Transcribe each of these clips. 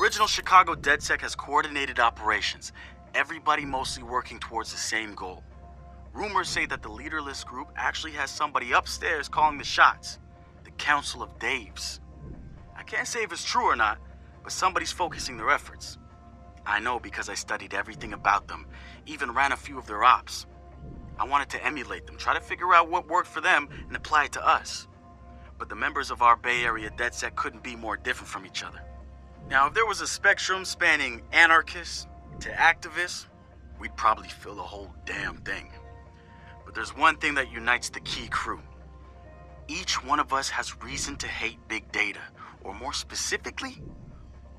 original Chicago DedSec has coordinated operations, everybody mostly working towards the same goal. Rumors say that the leaderless group actually has somebody upstairs calling the shots, the Council of Daves. I can't say if it's true or not, but somebody's focusing their efforts. I know because I studied everything about them, even ran a few of their ops. I wanted to emulate them, try to figure out what worked for them and apply it to us. But the members of our Bay Area DedSec couldn't be more different from each other. Now, if there was a spectrum spanning anarchists to activists, we'd probably fill the whole damn thing. But there's one thing that unites the key crew. Each one of us has reason to hate big data, or more specifically,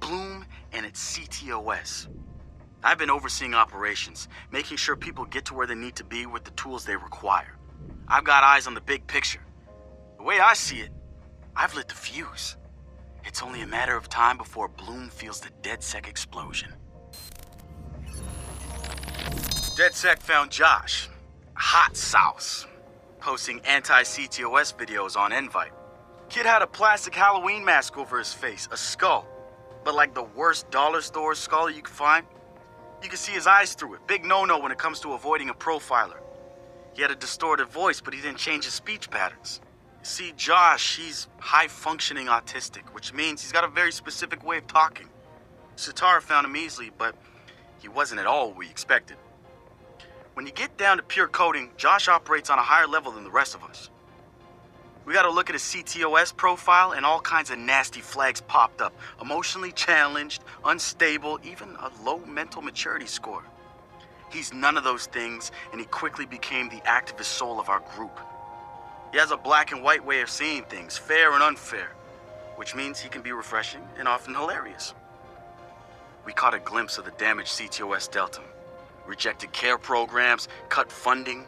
Bloom and its CTOS. I've been overseeing operations, making sure people get to where they need to be with the tools they require. I've got eyes on the big picture. The way I see it, I've lit the fuse. It's only a matter of time before Bloom feels the DedSec explosion. DedSec found Josh, hot sauce, posting anti-CTOS videos on Invite. Kid had a plastic Halloween mask over his face, a skull, but like the worst dollar store skull you could find. You could see his eyes through it. Big no-no when it comes to avoiding a profiler. He had a distorted voice, but he didn't change his speech patterns. You see, Josh, he's high-functioning autistic, which means he's got a very specific way of talking. Satara found him easily, but he wasn't at all what we expected. When you get down to pure coding, Josh operates on a higher level than the rest of us. We got to look at his CTOS profile, and all kinds of nasty flags popped up. Emotionally challenged, unstable, even a low mental maturity score. He's none of those things, and he quickly became the activist soul of our group. He has a black and white way of seeing things, fair and unfair, which means he can be refreshing and often hilarious. We caught a glimpse of the damaged CTOS dealt him. Rejected care programs, cut funding,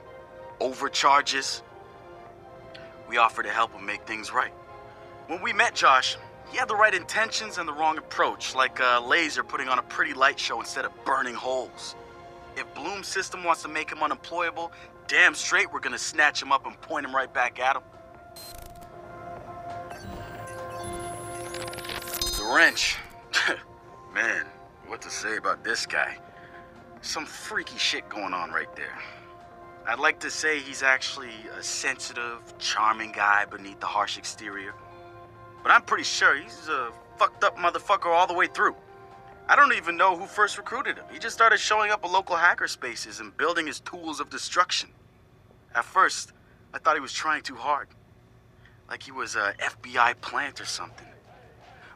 overcharges. We offered to help him make things right. When we met Josh, he had the right intentions and the wrong approach, like a laser putting on a pretty light show instead of burning holes. If Bloom's system wants to make him unemployable, damn straight we're gonna snatch him up and point him right back at him. The wrench. Man, what to say about this guy? Some freaky shit going on right there. I'd like to say he's actually a sensitive, charming guy beneath the harsh exterior. But I'm pretty sure he's a fucked up motherfucker all the way through. I don't even know who first recruited him. He just started showing up at local hacker spaces and building his tools of destruction. At first, I thought he was trying too hard. Like he was a FBI plant or something.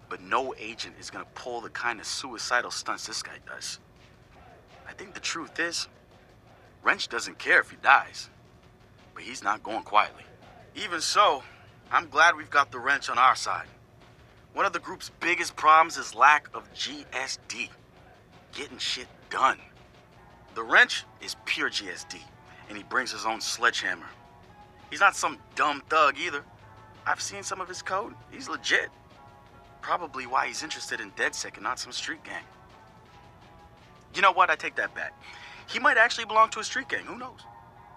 But no agent is gonna pull the kind of suicidal stunts this guy does. I think the truth is, Wrench doesn't care if he dies, but he's not going quietly. Even so, I'm glad we've got the Wrench on our side. One of the group's biggest problems is lack of GSD, getting shit done. The Wrench is pure GSD, and he brings his own sledgehammer. He's not some dumb thug either. I've seen some of his code. He's legit. Probably why he's interested in DedSec and not some street gang. You know what? I take that back. He might actually belong to a street gang. Who knows?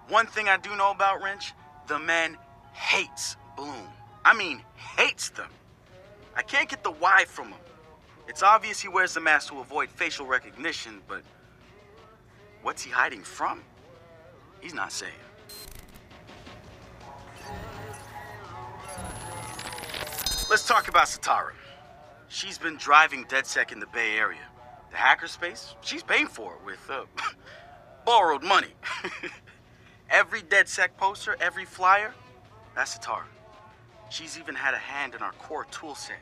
One thing I do know about Wrench, the man hates Bloom. I mean, hates them. I can't get the why from him. It's obvious he wears the mask to avoid facial recognition, but what's he hiding from? He's not saying. Let's talk about Satara. She's been driving DedSec in the Bay Area. The hackerspace, she's paying for it with borrowed money. Every DedSec poster, every flyer, that's Satara. She's even had a hand in our core toolset.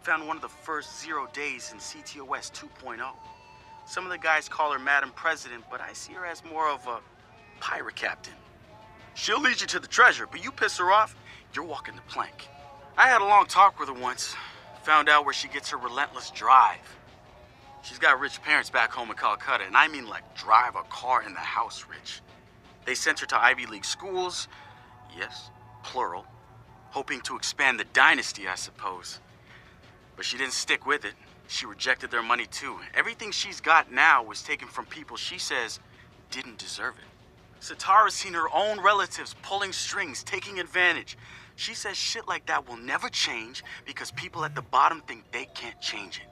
Found one of the first 0 days in CTOS 2.0. Some of the guys call her Madam President, but I see her as more of a pirate captain. She'll lead you to the treasure, but you piss her off, you're walking the plank. I had a long talk with her once. Found out where she gets her relentless drive. She's got rich parents back home in Calcutta, and I mean like drive a car in the house rich. They sent her to Ivy League schools, yes, plural, hoping to expand the dynasty, I suppose. But she didn't stick with it. She rejected their money too. Everything she's got now was taken from people she says didn't deserve it. Satara's seen her own relatives pulling strings, taking advantage. She says shit like that will never change because people at the bottom think they can't change it.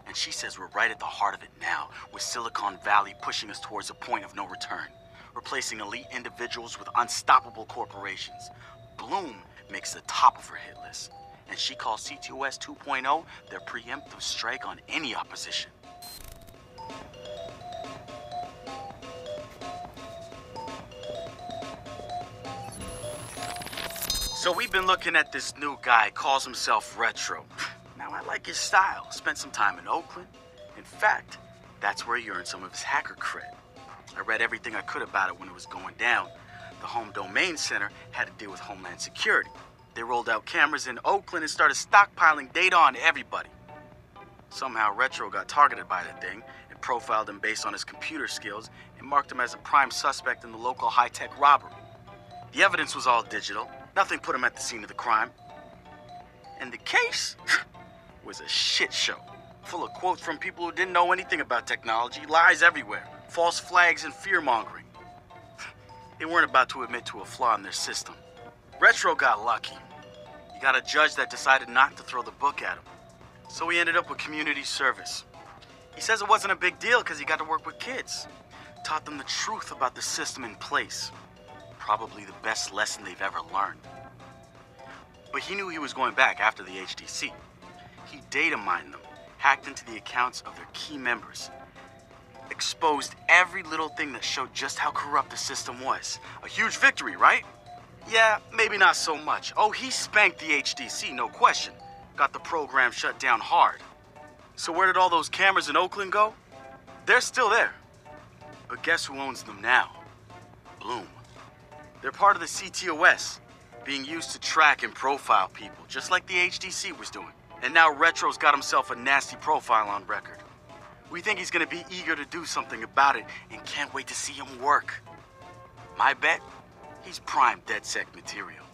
And she says we're right at the heart of it now, with Silicon Valley pushing us towards a point of no return, replacing elite individuals with unstoppable corporations. Bloom makes the top of her hit list, and she calls CTOS 2.0 their preemptive strike on any opposition. So we've been looking at this new guy, calls himself Retro. Now I like his style, spent some time in Oakland. In fact, that's where he earned some of his hacker cred. I read everything I could about it when it was going down. The Home Domain Center had to deal with Homeland Security. They rolled out cameras in Oakland and started stockpiling data on everybody. Somehow Retro got targeted by the thing and profiled him based on his computer skills and marked him as a prime suspect in the local high-tech robbery. The evidence was all digital. Nothing put him at the scene of the crime. And the case was a shit show, full of quotes from people who didn't know anything about technology, lies everywhere, false flags and fear-mongering. They weren't about to admit to a flaw in their system. Retro got lucky. He got a judge that decided not to throw the book at him. So he ended up with community service. He says it wasn't a big deal because he got to work with kids. Taught them the truth about the system in place. Probably the best lesson they've ever learned. But he knew he was going back after the HDC. He data mined them, hacked into the accounts of their key members, exposed every little thing that showed just how corrupt the system was. A huge victory, right? Yeah, maybe not so much. Oh, he spanked the HDC, no question. Got the program shut down hard. So where did all those cameras in Oakland go? They're still there. But guess who owns them now? Bloom. They're part of the CTOS, being used to track and profile people, just like the HDC was doing. And now Retro's got himself a nasty profile on record. We think he's gonna be eager to do something about it and can't wait to see him work. My bet, he's prime DedSec material.